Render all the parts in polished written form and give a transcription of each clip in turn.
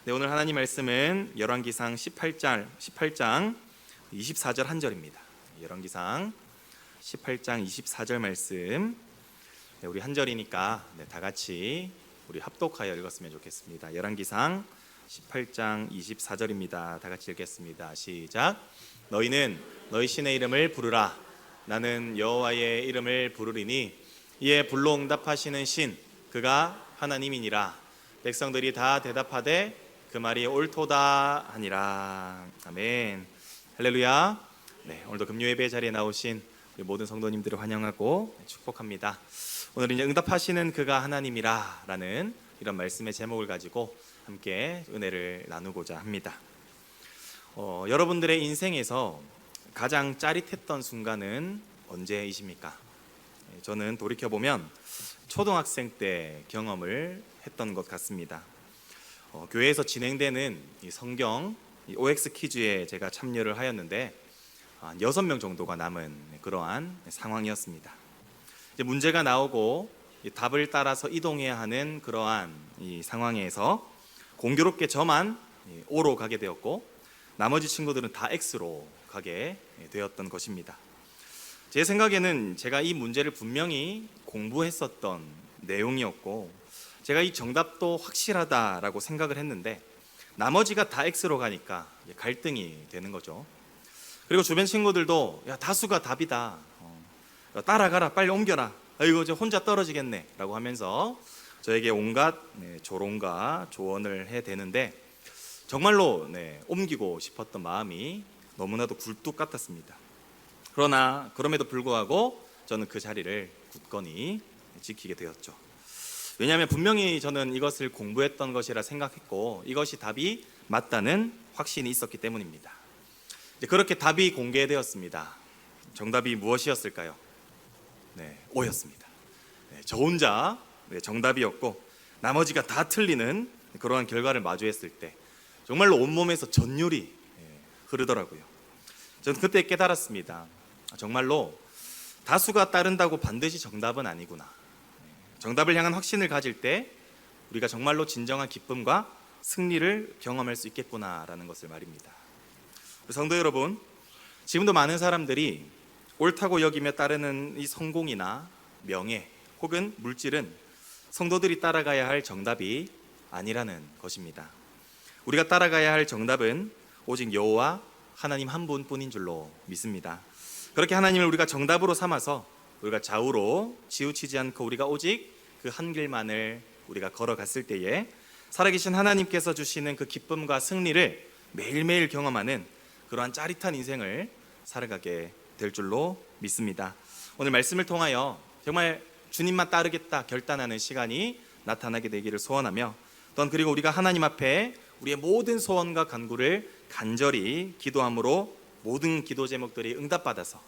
네, 오늘 하나님 말씀은 열왕기상 18장 24절 한 절입니다. 열왕기상 18장 24절 말씀. 네, 우리 한 절이니까 다 같이 우리 합독하여 읽었으면 좋겠습니다. 열왕기상 18장 24절입니다. 다 같이 읽겠습니다. 시작. 너희는 너희 신의 이름을 부르라. 나는 여호와의 이름을 부르리니 이에 불로 응답하시는 신 그가 하나님이니라. 백성들이 다 대답하되 그 말이 옳도다 하니라. 아멘. 할렐루야. 네, 오늘도 금요 예배 자리에 나오신 우리 모든 성도님들을 환영하고 축복합니다. 오늘 이제 응답하시는 그가 하나님이라 라는 이런 말씀의 제목을 가지고 함께 은혜를 나누고자 합니다. 여러분들의 인생에서 가장 짜릿했던 순간은 언제이십니까? 저는 돌이켜보면 초등학생 때 경험을 했던 것 같습니다. 교회에서 진행되는 이 성경 OX 퀴즈에 제가 참여를 하였는데 한 6명 정도가 남은 그러한 상황이었습니다. 이제 문제가 나오고 답을 따라서 이동해야 하는 그러한 이 상황에서 공교롭게 저만 O로 가게 되었고 나머지 친구들은 다 X로 가게 되었던 것입니다. 제 생각에는 제가 이 문제를 분명히 공부했었던 내용이었고 제가 이 정답도 확실하다라고 생각을 했는데 나머지가 다 X로 가니까 갈등이 되는 거죠. 그리고 주변 친구들도 야 다수가 답이다, 따라가라, 빨리 옮겨라, 이거 이제 혼자 떨어지겠네 라고 하면서 저에게 온갖 조롱과 조언을 해대는데 정말로 옮기고 싶었던 마음이 너무나도 굴뚝 같았습니다. 그러나 그럼에도 불구하고 저는 그 자리를 굳건히 지키게 되었죠. 왜냐하면 분명히 저는 이것을 공부했던 것이라 생각했고 이것이 답이 맞다는 확신이 있었기 때문입니다. 이제 그렇게 답이 공개되었습니다. 정답이 무엇이었을까요? O였습니다. 저 혼자 정답이었고 나머지가 다 틀리는 그러한 결과를 마주했을 때 정말로 온몸에서 전율이 흐르더라고요. 저는 그때 깨달았습니다. 정말로 다수가 따른다고 반드시 정답은 아니구나. 정답을 향한 확신을 가질 때 우리가 정말로 진정한 기쁨과 승리를 경험할 수 있겠구나라는 것을 말입니다. 성도 여러분, 지금도 많은 사람들이 옳다고 여기며 따르는 이 성공이나 명예 혹은 물질은 성도들이 따라가야 할 정답이 아니라는 것입니다. 우리가 따라가야 할 정답은 오직 여호와 하나님 한 분뿐인 줄로 믿습니다. 그렇게 하나님을 우리가 정답으로 삼아서 우리가 좌우로 치우치지 않고 우리가 오직 그 한 길만을 우리가 걸어갔을 때에 살아계신 하나님께서 주시는 그 기쁨과 승리를 매일매일 경험하는 그러한 짜릿한 인생을 살아가게 될 줄로 믿습니다. 오늘 말씀을 통하여 정말 주님만 따르겠다 결단하는 시간이 나타나게 되기를 소원하며 또한 그리고 우리가 하나님 앞에 우리의 모든 소원과 간구를 간절히 기도함으로 모든 기도 제목들이 응답받아서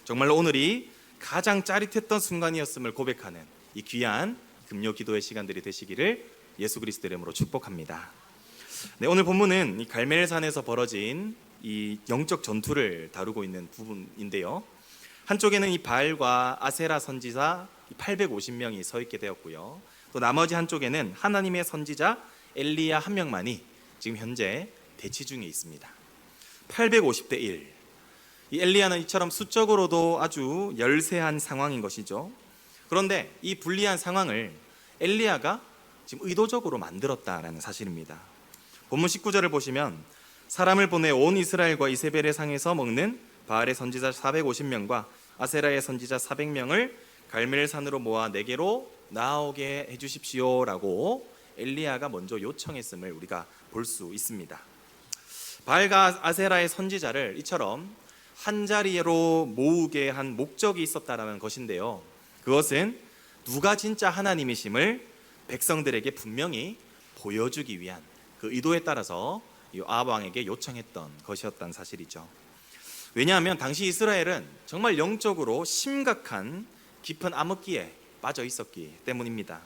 정말로 오늘이 가장 짜릿했던 순간이었음을 고백하는 이 귀한 금요 기도의 시간들이 되시기를 예수 그리스도 이름으로 축복합니다. 오늘 본문은 이 갈멜산에서 벌어진 이 영적 전투를 다루고 있는 부분인데요. 한쪽에는 이 바알과 아세라 선지자 850명이 서 있게 되었고요. 또 나머지 한쪽에는 하나님의 선지자 엘리야 한 명만이 지금 현재 대치 중에 있습니다. 850대 1. 이 엘리야는 이처럼 수적으로도 아주 열세한 상황인 것이죠. 그런데 이 불리한 상황을 엘리야가 지금 의도적으로 만들었다라는 사실입니다. 본문 19절을 보시면 사람을 보내 온 이스라엘과 이세벨의 상에서 먹는 바알의 선지자 450명과 아세라의 선지자 400명을 갈멜산으로 모아 내게로 나오게 해주십시오 라고 엘리야가 먼저 요청했음을 우리가 볼 수 있습니다. 바알과 아세라의 선지자를 이처럼 한자리로 모으게 한 목적이 있었다라는 것인데요. 그것은 누가 진짜 하나님이심을 백성들에게 분명히 보여주기 위한 그 의도에 따라서 아합 왕에게 요청했던 것이었다는 사실이죠. 왜냐하면 당시 이스라엘은 정말 영적으로 심각한 깊은 암흑기에 빠져 있었기 때문입니다.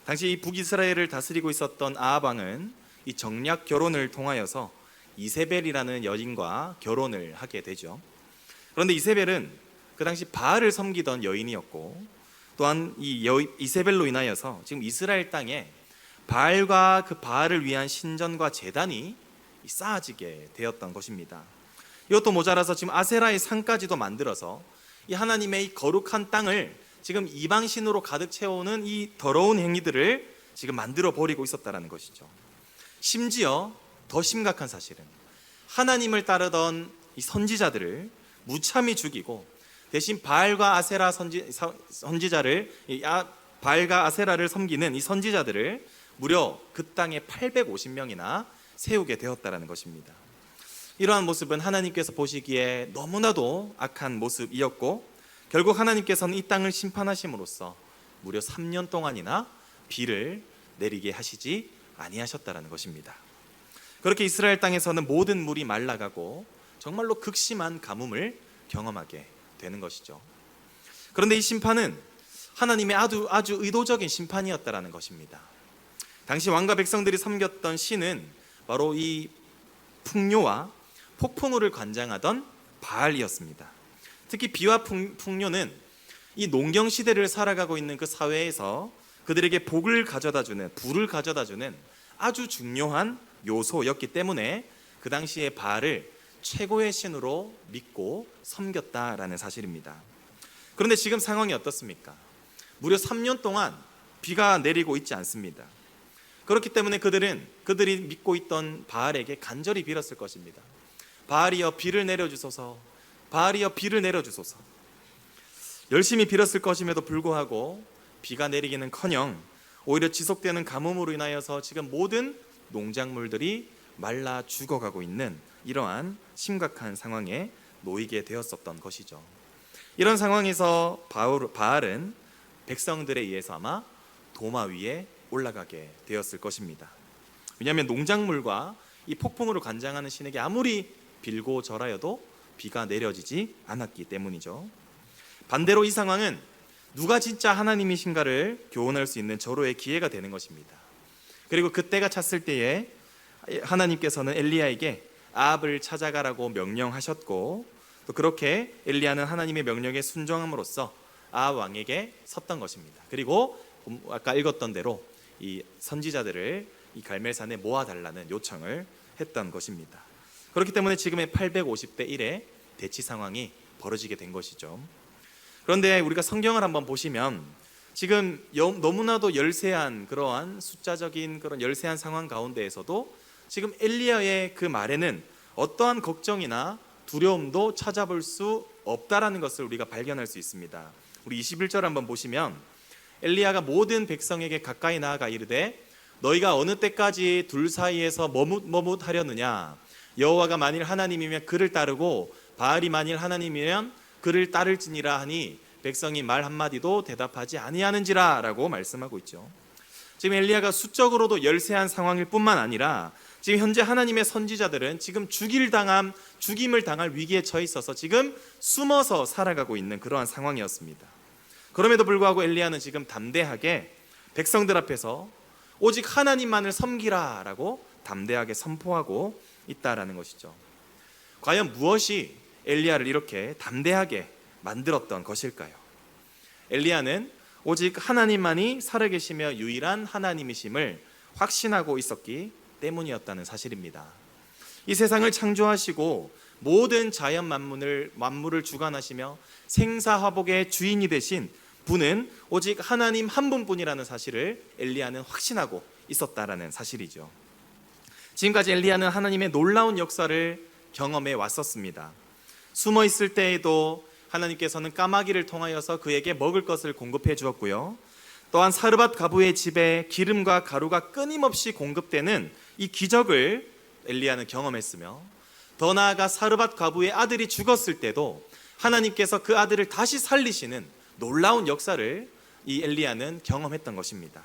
당시 이 북이스라엘을 다스리고 있었던 아합 왕은 이 정략 결혼을 통하여서 이세벨이라는 여인과 결혼을 하게 되죠. 그런데 이세벨은 그 당시 바알을 섬기던 여인이었고 또한 이 이세벨로 인하여서 지금 이스라엘 땅에 바알과 그 바알을 위한 신전과 제단이 쌓아지게 되었던 것입니다. 이것도 모자라서 지금 아세라의 상까지도 만들어서 이 하나님의 이 거룩한 땅을 지금 이방신으로 가득 채우는 이 더러운 행위들을 지금 만들어 버리고 있었다는 것이죠. 심지어 더 심각한 사실은 하나님을 따르던 이 선지자들을 무참히 죽이고 대신 바알과 아세라 선지자를 바알과 아세라를 섬기는 이 선지자들을 무려 그 땅에 850명이나 세우게 되었다는 것입니다. 이러한 모습은 하나님께서 보시기에 너무나도 악한 모습이었고 결국 하나님께서는 이 땅을 심판하심으로써 무려 3년 동안이나 비를 내리게 하시지 아니하셨다는 것입니다. 그렇게 이스라엘 땅에서는 모든 물이 말라가고 정말로 극심한 가뭄을 경험하게 되는 것이죠. 그런데 이 심판은 하나님의 아주 의도적인 심판이었다는 것입니다. 당시 왕과 백성들이 섬겼던 신은 바로 이 풍요와 폭풍우를 관장하던 바알이었습니다. 특히 비와 풍요는 이 농경 시대를 살아가고 있는 그 사회에서 그들에게 복을 가져다주는, 부를 가져다주는 아주 중요한 요소였기 때문에 그 당시에 바알을 최고의 신으로 믿고 섬겼다라는 사실입니다. 그런데 지금 상황이 어떻습니까? 무려 3년 동안 비가 내리고 있지 않습니다. 그렇기 때문에 그들이 믿고 있던 바알에게 간절히 빌었을 것입니다. 바알이여 비를 내려주소서, 바알이여 비를 내려주소서. 열심히 빌었을 것임에도 불구하고 비가 내리기는커녕 오히려 지속되는 가뭄으로 인하여서 지금 모든 농작물들이 말라 죽어가고 있는 이러한 심각한 상황에 놓이게 되었었던 것이죠. 이런 상황에서 바알은 백성들에 의해서 아마 도마 위에 올라가게 되었을 것입니다. 왜냐하면 농작물과 이 폭풍으로 관장하는 신에게 아무리 빌고 절하여도 비가 내려지지 않았기 때문이죠. 반대로 이 상황은 누가 진짜 하나님이신가를 교훈할 수 있는 절호의 기회가 되는 것입니다. 그리고 그때가 찼을 때에 하나님께서는 엘리야에게 아합을 찾아가라고 명령하셨고 또 그렇게 엘리야는 하나님의 명령에 순종함으로써 아합 왕에게 섰던 것입니다. 그리고 아까 읽었던 대로 이 선지자들을 이 갈멜산에 모아달라는 요청을 했던 것입니다. 그렇기 때문에 지금의 850대 1의 대치 상황이 벌어지게 된 것이죠. 그런데 우리가 성경을 한번 보시면 지금 너무나도 열세한 그러한 숫자적인 그런 열세한 상황 가운데에서도 지금 엘리야의 그 말에는 어떠한 걱정이나 두려움도 찾아볼 수 없다라는 것을 우리가 발견할 수 있습니다. 우리 21절 한번 보시면 엘리야가 모든 백성에게 가까이 나아가 이르되 너희가 어느 때까지 둘 사이에서 머뭇하려느냐 여호와가 만일 하나님이면 그를 따르고 바알이 만일 하나님이면 그를 따를지니라 하니 백성이 말 한마디도 대답하지 아니하는지라 라고 말씀하고 있죠. 지금 엘리야가 수적으로도 열세한 상황일 뿐만 아니라 지금 현재 하나님의 선지자들은 지금 죽임을 당할 위기에 처해 있어서 지금 숨어서 살아가고 있는 그러한 상황이었습니다. 그럼에도 불구하고 엘리야는 지금 담대하게 백성들 앞에서 오직 하나님만을 섬기라 라고 담대하게 선포하고 있다라는 것이죠. 과연 무엇이 엘리야를 이렇게 담대하게 만들었던 것일까요? 엘리야는 오직 하나님만이 살아계시며 유일한 하나님이심을 확신하고 있었기 때문이었다는 사실입니다. 이 세상을 창조하시고 모든 자연 만물을 주관하시며 생사화복의 주인이 되신 분은 오직 하나님 한 분뿐이라는 사실을 엘리야는 확신하고 있었다라는 사실이죠. 지금까지 엘리야는 하나님의 놀라운 역사를 경험해 왔었습니다. 숨어 있을 때에도 하나님께서는 까마귀를 통하여서 그에게 먹을 것을 공급해 주었고요. 또한 사르밧 과부의 집에 기름과 가루가 끊임없이 공급되는 이 기적을 엘리야는 경험했으며 더 나아가 사르밧 과부의 아들이 죽었을 때도 하나님께서 그 아들을 다시 살리시는 놀라운 역사를 이 엘리야는 경험했던 것입니다.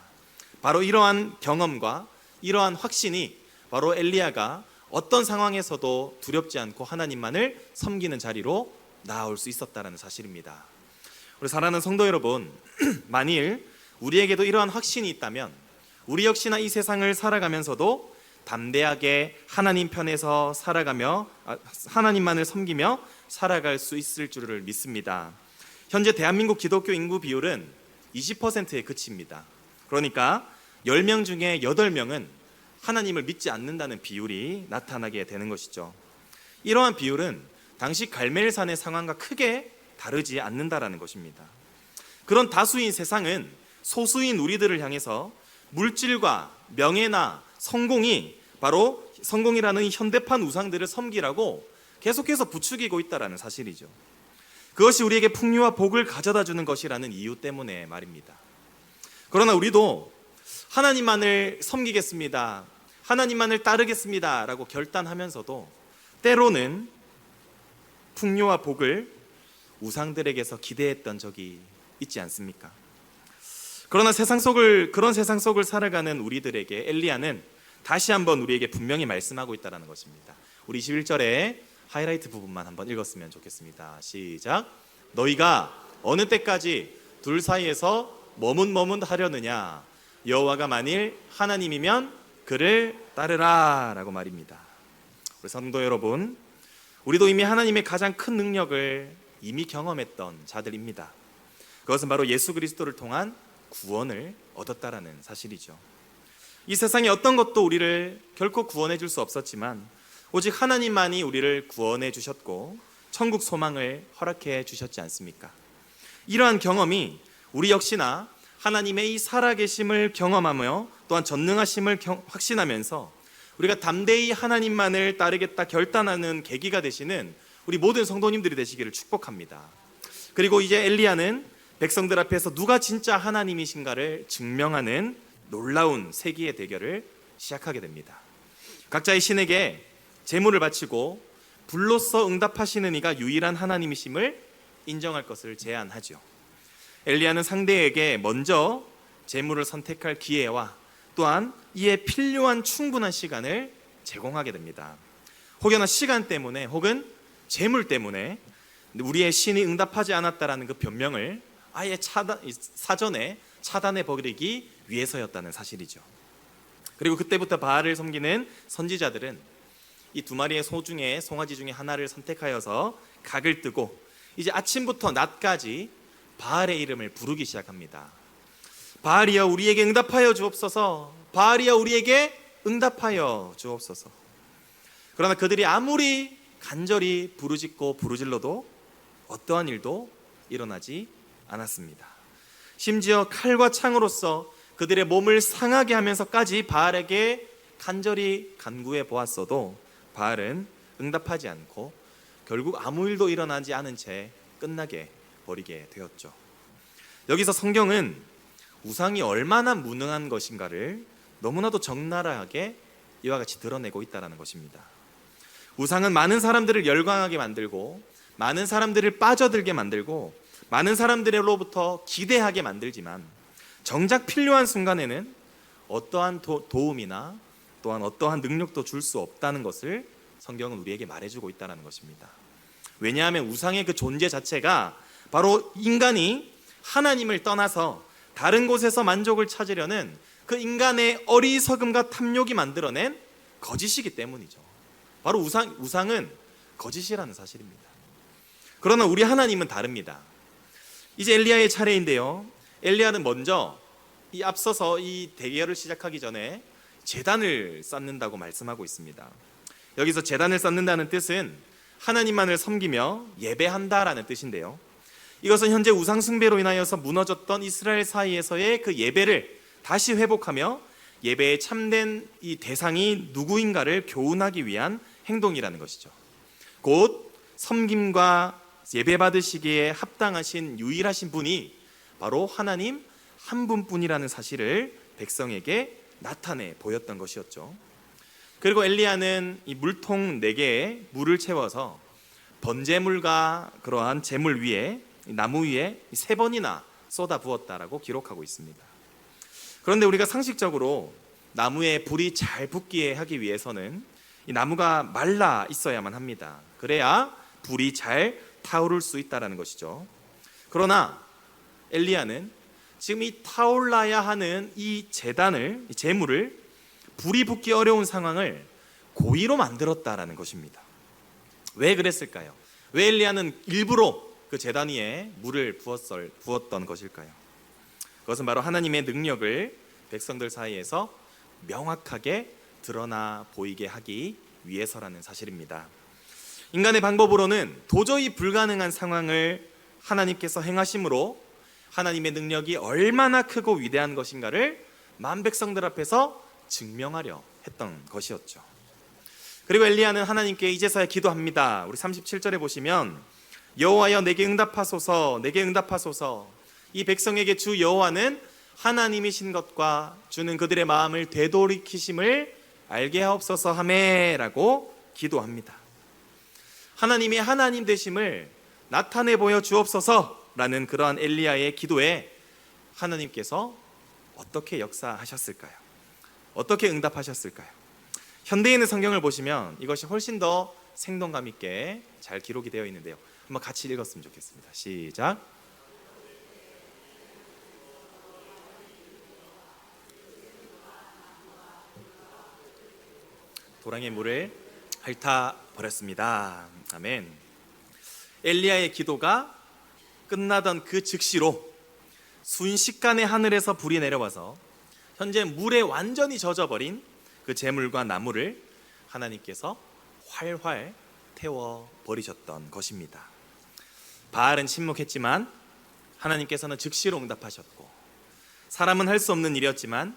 바로 이러한 경험과 이러한 확신이 바로 엘리야가 어떤 상황에서도 두렵지 않고 하나님만을 섬기는 자리로 나아올 수 있었다는 사실입니다. 우리 사랑하는 성도 여러분, 만일 우리에게도 이러한 확신이 있다면 우리 역시나 이 세상을 살아가면서도 담대하게 하나님 편에서 살아가며 하나님만을 섬기며 살아갈 수 있을 줄을 믿습니다. 현재 대한민국 기독교 인구 비율은 20%에 그칩니다. 그러니까 10명 중에 8명은 하나님을 믿지 않는다는 비율이 나타나게 되는 것이죠. 이러한 비율은 당시 갈멜산의 상황과 크게 다르지 않는다라는 것입니다. 그런 다수인 세상은 소수인 우리들을 향해서 물질과 명예나 성공이 바로 성공이라는 현대판 우상들을 섬기라고 계속해서 부추기고 있다는 사실이죠. 그것이 우리에게 풍요와 복을 가져다 주는 것이라는 이유 때문에 말입니다. 그러나 우리도 하나님만을 섬기겠습니다, 하나님만을 따르겠습니다 라고 결단하면서도 때로는 풍요와 복을 우상들에게서 기대했던 적이 있지 않습니까? 그러나 그런 세상 속을 살아가는 우리들에게 엘리야는 다시 한번 우리에게 분명히 말씀하고 있다는 것입니다. 우리 21절에 하이라이트 부분만 한번 읽었으면 좋겠습니다. 시작. 너희가 어느 때까지 둘 사이에서 머뭇머뭇하려느냐? 여호와가 만일 하나님이면 그를 따르라 라고 말입니다. 우리 성도 여러분, 우리도 이미 하나님의 가장 큰 능력을 이미 경험했던 자들입니다. 그것은 바로 예수 그리스도를 통한 구원을 얻었다라는 사실이죠. 이 세상의 어떤 것도 우리를 결코 구원해 줄 수 없었지만 오직 하나님만이 우리를 구원해 주셨고 천국 소망을 허락해 주셨지 않습니까? 이러한 경험이 우리 역시나 하나님의 이 살아계심을 경험하며 또한 전능하심을 확신하면서 우리가 담대히 하나님만을 따르겠다 결단하는 계기가 되시는 우리 모든 성도님들이 되시기를 축복합니다. 그리고 이제 엘리야는 백성들 앞에서 누가 진짜 하나님이신가를 증명하는 놀라운 세기의 대결을 시작하게 됩니다. 각자의 신에게 제물을 바치고 불로써 응답하시는 이가 유일한 하나님이심을 인정할 것을 제안하죠. 엘리야는 상대에게 먼저 제물을 선택할 기회와 또한 이에 필요한 충분한 시간을 제공하게 됩니다. 혹여나 시간 때문에 혹은 제물 때문에 우리의 신이 응답하지 않았다라는 그 변명을 아예 사전에 차단해 버리기 위해서였다는 사실이죠. 그리고 그때부터 바알을 섬기는 선지자들은 이 두 마리의 소 중에 송아지 중에 하나를 선택하여서 각을 뜨고 이제 아침부터 낮까지 바알의 이름을 부르기 시작합니다. 바알이여 우리에게 응답하여 주옵소서, 바알이여 우리에게 응답하여 주옵소서. 그러나 그들이 아무리 간절히 부르짖고 부르질러도 어떠한 일도 일어나지 않았습니다. 심지어 칼과 창으로서 그들의 몸을 상하게 하면서까지 바알에게 간절히 간구해 보았어도 바알은 응답하지 않고 결국 아무 일도 일어나지 않은 채 끝나게 버리게 되었죠. 여기서 성경은 우상이 얼마나 무능한 것인가를 너무나도 적나라하게 이와 같이 드러내고 있다는 것입니다. 우상은 많은 사람들을 열광하게 만들고 많은 사람들을 빠져들게 만들고 많은 사람들로부터 기대하게 만들지만 정작 필요한 순간에는 어떠한 도움이나 또한 어떠한 능력도 줄 수 없다는 것을 성경은 우리에게 말해주고 있다는 것입니다. 왜냐하면 우상의 그 존재 자체가 바로 인간이 하나님을 떠나서 다른 곳에서 만족을 찾으려는 그 인간의 어리석음과 탐욕이 만들어낸 거짓이기 때문이죠. 바로 우상은 거짓이라는 사실입니다. 그러나 우리 하나님은 다릅니다. 이제 엘리야의 차례인데요. 엘리야는 먼저 앞서서 이 대결을 시작하기 전에 제단을 쌓는다고 말씀하고 있습니다. 여기서 제단을 쌓는다는 뜻은 하나님만을 섬기며 예배한다라는 뜻인데요. 이것은 현재 우상 숭배로 인하여서 무너졌던 이스라엘 사이에서의 그 예배를 다시 회복하며 예배의 참된 이 대상이 누구인가를 교훈하기 위한 행동이라는 것이죠. 곧 섬김과 예배 받으시기에 합당하신 유일하신 분이 바로 하나님 한 분뿐이라는 사실을 백성에게 나타내 보였던 것이었죠. 그리고 엘리야는 이 물통 4개에 물을 채워서 번제물과 그러한 제물 위에 나무 위에 3번이나 쏟아 부었다라고 기록하고 있습니다. 그런데 우리가 상식적으로 나무에 불이 잘 붙게 하기 위해서는 이 나무가 말라 있어야만 합니다. 그래야 불이 잘 타오를 수 있다는 것이죠. 그러나 엘리야는 지금 이 타올라야 하는 이 제단을, 이 제물을 불이 붙기 어려운 상황을 고의로 만들었다라는 것입니다. 왜 그랬을까요? 왜 엘리야는 일부러 그 제단 위에 물을 부었던 것일까요? 그것은 바로 하나님의 능력을 백성들 사이에서 명확하게 드러나 보이게 하기 위해서라는 사실입니다. 인간의 방법으로는 도저히 불가능한 상황을 하나님께서 행하심으로 하나님의 능력이 얼마나 크고 위대한 것인가를 만 백성들 앞에서 증명하려 했던 것이었죠. 그리고 엘리야는 하나님께 이제서야 기도합니다. 우리 37절에 보시면 여호와여 내게 응답하소서, 내게 응답하소서. 이 백성에게 주 여호와는 하나님이신 것과 주는 그들의 마음을 되돌이키심을 알게 하옵소서 하매라고 기도합니다. 하나님의 하나님 되심을 나타내 보여 주옵소서라는 그러한 엘리야의 기도에 하나님께서 어떻게 역사하셨을까요? 어떻게 응답하셨을까요? 현대에 있는 성경을 보시면 이것이 훨씬 더 생동감 있게 잘 기록이 되어 있는데요. 한번 같이 읽었으면 좋겠습니다. 시작. 도랑의 물을 핥아 버렸습니다. 아멘. 엘리야의 기도가 끝나던 그 즉시로 순식간에 하늘에서 불이 내려와서 현재 물에 완전히 젖어버린 그 재물과 나무를 하나님께서 활활 태워 버리셨던 것입니다. 바알은 침묵했지만 하나님께서는 즉시로 응답하셨고, 사람은 할 수 없는 일이었지만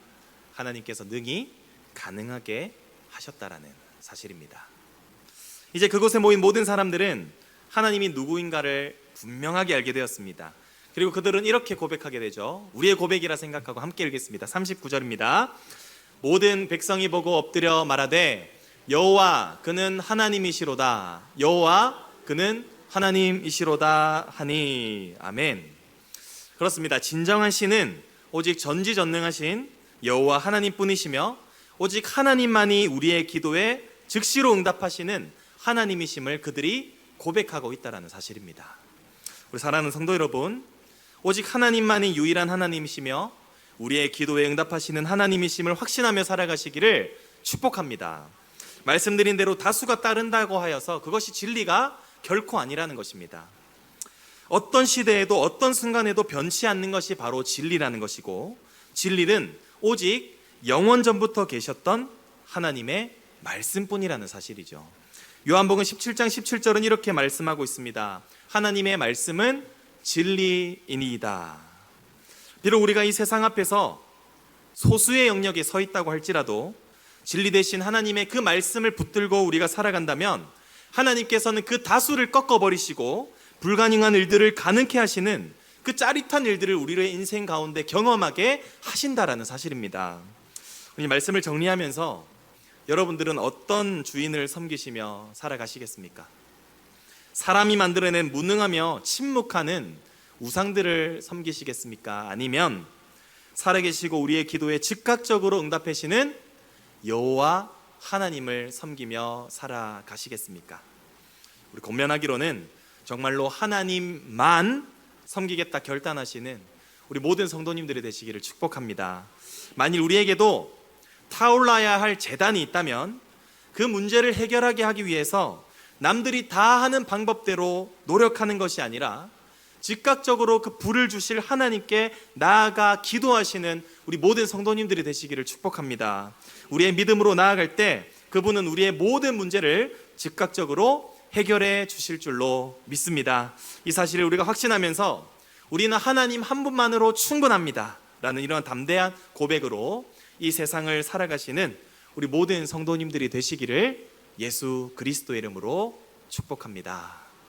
하나님께서 능히 가능하게 하셨다라는 사실입니다. 이제 그곳에 모인 모든 사람들은 하나님이 누구인가를 분명하게 알게 되었습니다. 그리고 그들은 이렇게 고백하게 되죠. 우리의 고백이라 생각하고 함께 읽겠습니다. 39절입니다. 모든 백성이 보고 엎드려 말하되 여호와 그는 하나님이시로다, 여호와 그는 하나님이시로다 하니. 아멘. 그렇습니다. 진정한 신은 오직 전지전능하신 여호와 하나님뿐이시며 오직 하나님만이 우리의 기도에 즉시로 응답하시는 하나님이심을 그들이 고백하고 있다는 사실입니다. 우리 사랑하는 성도 여러분, 오직 하나님만이 유일한 하나님이시며 우리의 기도에 응답하시는 하나님이심을 확신하며 살아가시기를 축복합니다. 말씀드린 대로 다수가 따른다고 하여서 그것이 진리가 결코 아니라는 것입니다. 어떤 시대에도 어떤 순간에도 변치 않는 것이 바로 진리라는 것이고, 진리는 오직 영원 전부터 계셨던 하나님의 말씀뿐이라는 사실이죠. 요한복음 17장 17절은 이렇게 말씀하고 있습니다. 하나님의 말씀은 진리이니이다. 비록 우리가 이 세상 앞에서 소수의 영역에 서 있다고 할지라도 진리 대신 하나님의 그 말씀을 붙들고 우리가 살아간다면 하나님께서는 그 다수를 꺾어버리시고 불가능한 일들을 가능케 하시는 그 짜릿한 일들을 우리의 인생 가운데 경험하게 하신다라는 사실입니다. 이 말씀을 정리하면서 여러분들은 어떤 주인을 섬기시며 살아가시겠습니까? 사람이 만들어낸 무능하며 침묵하는 우상들을 섬기시겠습니까? 아니면 살아계시고 우리의 기도에 즉각적으로 응답하시는 여호와 하나님을 섬기며 살아가시겠습니까? 우리 권면하기로는 정말로 하나님만 섬기겠다 결단하시는 우리 모든 성도님들이 되시기를 축복합니다. 만일 우리에게도 타올라야 할 재단이 있다면 그 문제를 해결하게 하기 위해서 남들이 다 하는 방법대로 노력하는 것이 아니라 즉각적으로 그 불을 주실 하나님께 나아가 기도하시는 우리 모든 성도님들이 되시기를 축복합니다. 우리의 믿음으로 나아갈 때 그분은 우리의 모든 문제를 즉각적으로 해결해 주실 줄로 믿습니다. 이 사실을 우리가 확신하면서 우리는 하나님 한 분만으로 충분합니다 라는 이런 담대한 고백으로 이 세상을 살아가시는 우리 모든 성도님들이 되시기를 예수 그리스도의 이름으로 축복합니다.